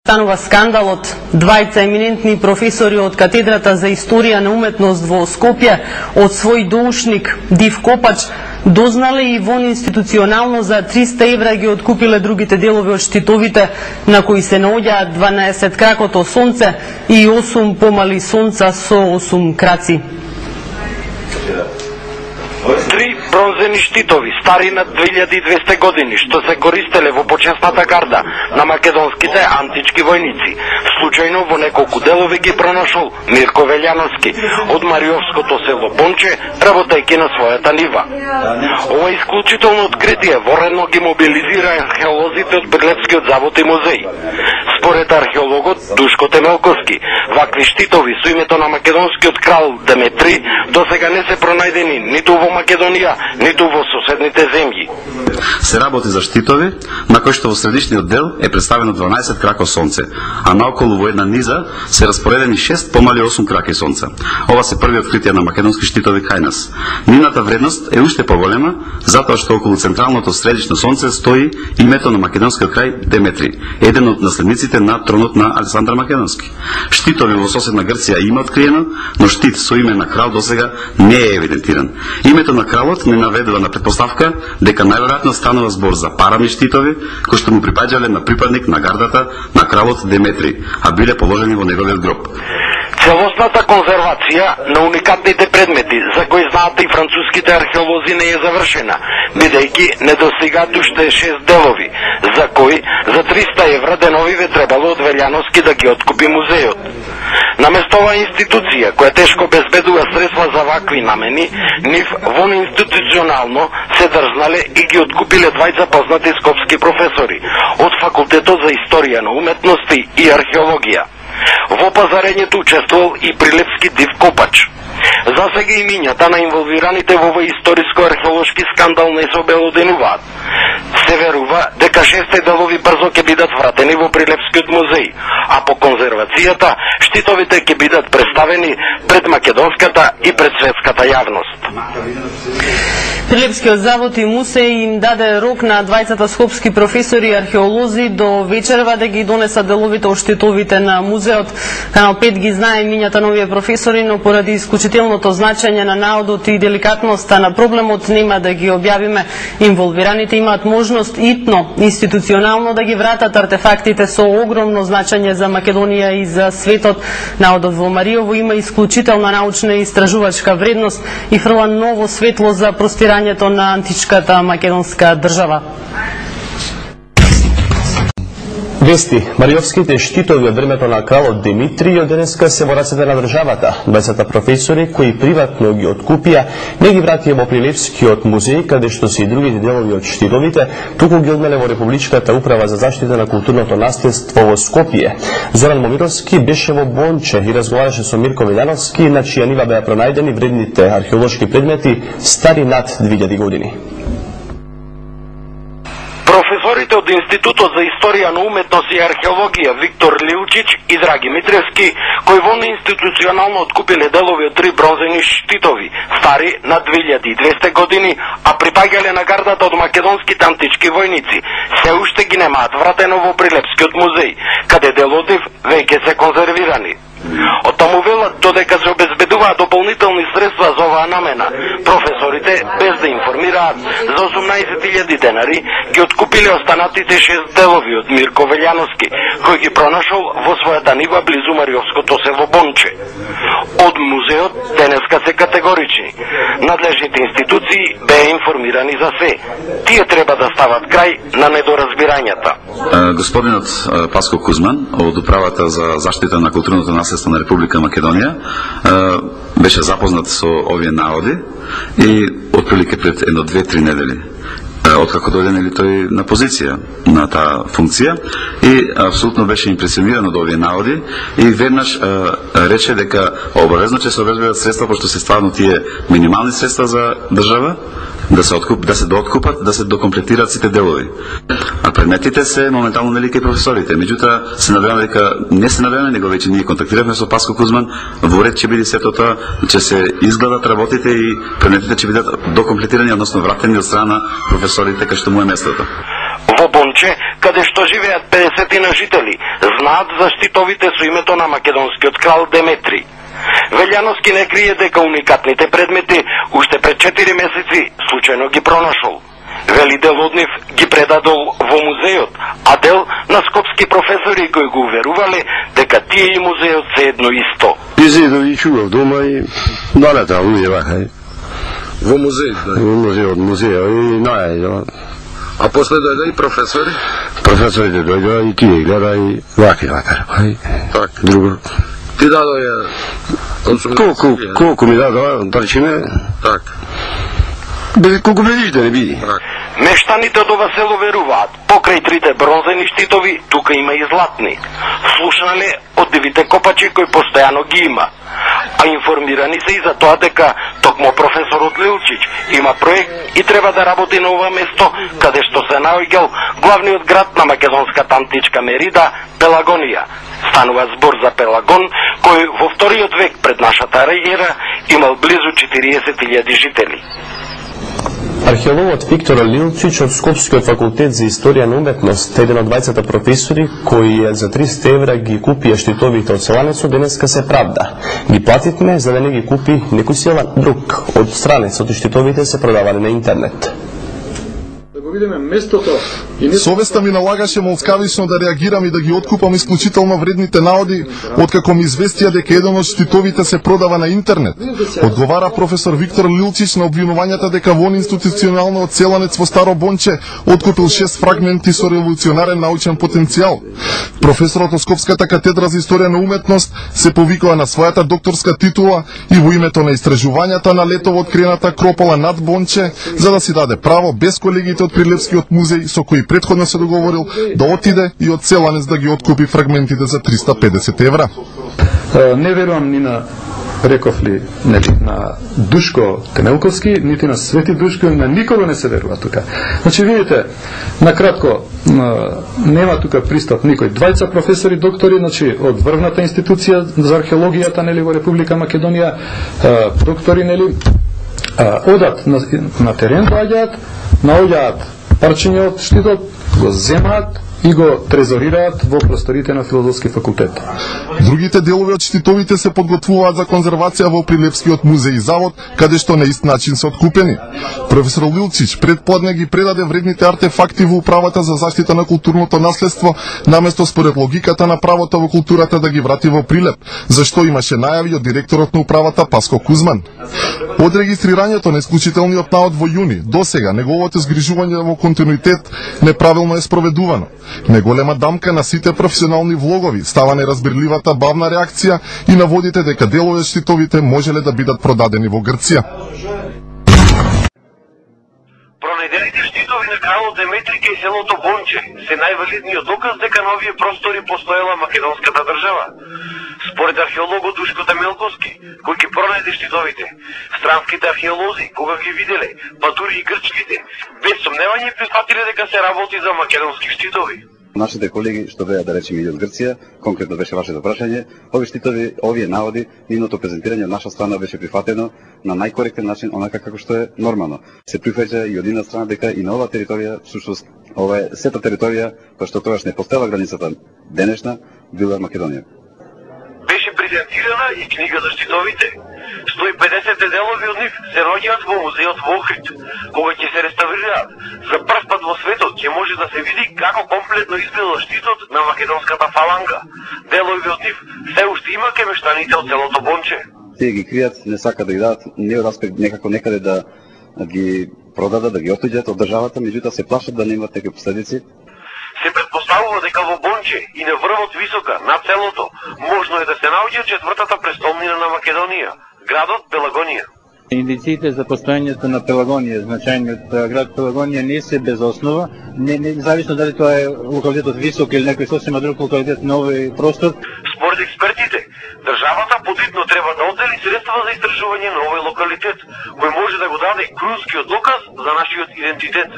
Станува скандалот. Двајца еминентни професори од катедрата за историја на уметност во Скопје од свој доушник Див Копач дознале и вонинституционално за 300 евра ги откупиле другите делови од штитовите на кои се наоѓаат 12 кракото сонце и 8 помали сонца со 8 краци. 3 бронзени штитови, стари над 2200 години, што се користеле во почесната гарда на македонските антички војници. Случајно во неколку делови ги пронашол Мирко Велјановски од Мариовското село Бонче, работејќи на својата нива. Ова исклучително откритие воредно ги мобилизира археолозите од Прилепскиот завод и музеј. Според археологот Душко Темелковски, вакви штитови со името на македонскиот крал Деметри досега не се пронајдени ниту во Македонија, ниту во соседните земји. Се работи за штитови, на кои што во средишниот дел е представено 12 крако сонце, а наоколу во една низа се распоредени 6 помали 8 краки сонца. Ова се први откритија на македонски штитови кај нас. Нивната вредност е уште поголема, затоа што околу централното средишно сонце стои името на македонскиот крај Деметри, еден од наследниците на тронот на Александар Македонски. Штитови во соседна Грција има откриено, но штит со име на крал досега не е евидентиран. Името на кралот не наведува на предпоставка дека најверојатно станува збор за парами штитови кои што му припаѓале на припадник на гардата на кралот Деметри, а биле положени во неговиот гроб. Целосната конзервација на уникатните предмети, за кои знаат и француските археолози, не е завршена, бидејќи не достигаат уште 6 делови, за кои за 300 евра деновиве требало од Велјановски да ги откупи музејот. Наместо оваа институција, која тешко обезбедува средства за вакви намени, нив вонинституционално се дрзнале и ги откупиле двајца познати скопски професори од Факултетот за историја на уметности и археологија. Во пазарењето учествувал и Прилепски Див Копач. Засега имињата на инволвираните во овој историско-археолошки скандал не се обелоденуваат. Се верува дека 6 делови брзо ќе бидат вратени во Прилепскиот музеј, а по конзервацијата штитовите ќе бидат представени пред македонската и пред светската јавност. Прилепскиот завод и музеј им даде рок на двајцата скопски професори и археолози до вечерва да ги донесат деловите од штитовите на музеот. Канал 5 ги знае имињата на овие професори, но поради исклучителното значење на наодот и деликатноста на проблемот нема да ги објавиме. Инволвираните имаат можност итно, институционално да ги вратат артефактите со огромно значење за Македонија и за светот. Наодот во Мариово има исклучителна научна и истражувачка вредност и фрла ново светло за простирањето на античката македонска држава. Вести. Мариовските штитови од времето на кралот Димитри од денеска се во рацете на државата. 20 професори кои приватно ги откупија, не ги вратија во Прилепскиот музеј, каде што се и другите делови од штитовите, туку ги однеле во Републичката управа за заштита на културното наследство во Скопје. Зоран Момировски беше во Бонче и разговараше со Мирко Велјановски, на чија нива беа пронајдени вредните археолошки предмети стари над 2000 години. Професорите од Институтот за историја на уметност и археологија Виктор Лилчич и Драги Митревски, кои институционално откупиле делови од 3 бронзени штитови, стари над 2200 години, а припаѓале на гардата од македонските антички војници, се уште ги немаат вратено во Прилепскиот музеј, каде делотив веќе се конзервирани. Од таму велат додека се обезбедуваат дополнителни средства за оваа намена, професорите, без да информираат, за 18.000 денари ги откупиле останатите 6 делови од Мирко Велјановски, кој ги пронашол во својата нива близу Мариовското село Бонче. Од музеот денеска се категорични. Надлежните институции беа информирани за се. Тие треба да стават крај на недоразбирањата. Господинот Паско Кузман од управата за заштита на културното наследство на Република Македонија беше запознат со овие наводи и отприлике пред 1-2-3 недели откако дојде тој на позиција на таа функција и апсолутно беше импресиониран од овие наводи и веднаш рече дека обавезно ќе се обезбедат средства, пошто се стварно тие минимални средства за држава, да се дооткупат, да се докомплетираат сите делови. А предметите се моментално нелike професорите. Меѓутоа се надеваме дека не се надеваме, него веќе ние контактиравме со Паско Кузман, во ред ќе биде сето тоа, ќе се изгледат работите и предметите ќе бидат докомплетирани, односно вратени од страна на професорите кај што му е местото. Во Бонче, каде што живеат 50 на жители, знаат за штитовите со името на македонскиот крал Деметри. Велјановски не крие дека уникатните предмети уште пред 4 месеци случајно ги пронашол. Вели дел од нив ги предадол во музејот, а дел на скопски професори кои го уверувале дека тие и музејот се едно исто. Изедови чував дома и налета ујеваха. Во музејот, да? Во музејот и најајде. А после дојде и професори? Професорите дојде и тие гледа и ваки вакар. Так. Друго. Ти дадоја... Колку ми дадоа, да речеме... Так. Колку видиш да не биди. Мештаните од ова село веруваат, покрај трите бронзени штитови, тука има и златни. Слушнале од дивите копачи кои постојано ги има. А информирани се и за тоа дека токмо професорот Лилчич има проект и треба да работи на ова место каде што се наоѓал главниот град на македонската античка Мерида, Пелагонија. Станува збор за Пелагон, кој во вториот век пред нашата ера имал близу 40.000 жители. Археологот Виктор Лилчич од Скопскиот факултет за историја на уметност, еден од двајцата професори кои за 300 евра ги купија штитовите од селанецот, денеска се правда. Ги платитме за да не ги купи некој селан друг. Од странецот и штитовите се продавани на интернет. Совеста ми налагаше молскавично да реагирам и да ги откупам исклучително вредните наоди, откако ми известија дека еден од штитовите се продава на интернет. Одговара професор Виктор Лилчич на обвинувањата дека вон институционално од селанец во Старо Бонче откупил 6 фрагменти со револуционарен научен потенцијал. Професорот од Скопската катедра за историја на уметност се повикува на својата докторска титула и во името на истражувањата на летово откриената кропола над Бонче, за да си даде право без колегите од Прилепскиот музеј со кои претходно се договорил да отиде и од селанец да ги откупи фрагментите за 350 евра. Не верувам ни на, реков ли, на Душко Темелковски, нити на Свети Душко, на никого не се верува тука. Значи, видите, накратко, нема тука пристап никој. Двајца професори, доктори, значи, од врвната институција за археологијата, нели, во Република Македонија, доктори, нели, одат на терен, наоѓаат парчиња од штитот, го земаат и го трезорираат во просторите на Филозофски факултет. Другите делови од штитовите се подготвуваат за конзервација во Прилепскиот музеј и завод, каде што на ист начин се откупени. Професор Лилчич предпладне ги предаде вредните артефакти во управата за заштита на културното наследство, наместо според логиката на правото во културата да ги врати во Прилеп, зашто имаше најави од директорот на управата Паско Кузман. Од регистрирањето на исклучителниот наод во јуни, досега неговото згрижување во континуитет неправилно е спроведувано. Неголема дамка на сите професионални влогови става неразбирливата бавна реакција и наводите дека делове штитовите можеле да бидат продадени во Грција. Пронедените штитови на кралот Деметри кај селото Бонче се највалидниот доказ дека на овие простори постоела македонската држава. Според археологот Душко Темелковски, кој ги пронеде штитовите, странските археолози, кога ги виделе, па дури и грчките, без сомневање прифатиле дека се работи за македонски штитови. Нашите колеги што беа, да речеме, и од Грција, конкретно беше вашето прашање, овие штитови, овие наводи, нивното презентирање од наша страна беше прифатено на најкоректен начин, онака како што е нормално. Се прифаќа и од една страна дека и на оваа територија, всушност, ова е сета територија, која што тогаш не постоела границата денешна, била Македонија. Беше презентирана и книга за штитовите. 150 делови од нив се наоѓаат во музејот во Охрид. Кога ќе се реставрираат, за прв пат во светот ќе може да се види како комплетно изгледа штитот на македонската фаланга. Делови од нив се уште има кај мештаните од селото Бонче. Тие ги кријат, не сакаат да ги дадат, не од аспект некако некаде да ги продадат, да ги отуѓат од државата, меѓутоа се плашат да немаат некои последици. Се предпоставува дека во Бонче и на врвот висока, над селото, можно е да се наоѓа четвртата престолнина на Македонија, градот Пелагонија. Индициите за постојањето на Пелагонија, значајниот град Пелагонија, не се без основа, независно дали тоа е локалитетот висок или некој сосема друг локалитет на овој простор. Според експертите, државата подитно треба да оддели средства за истражување на овој локалитет, кој може да го даде крунскиот доказ за нашиот идентитет.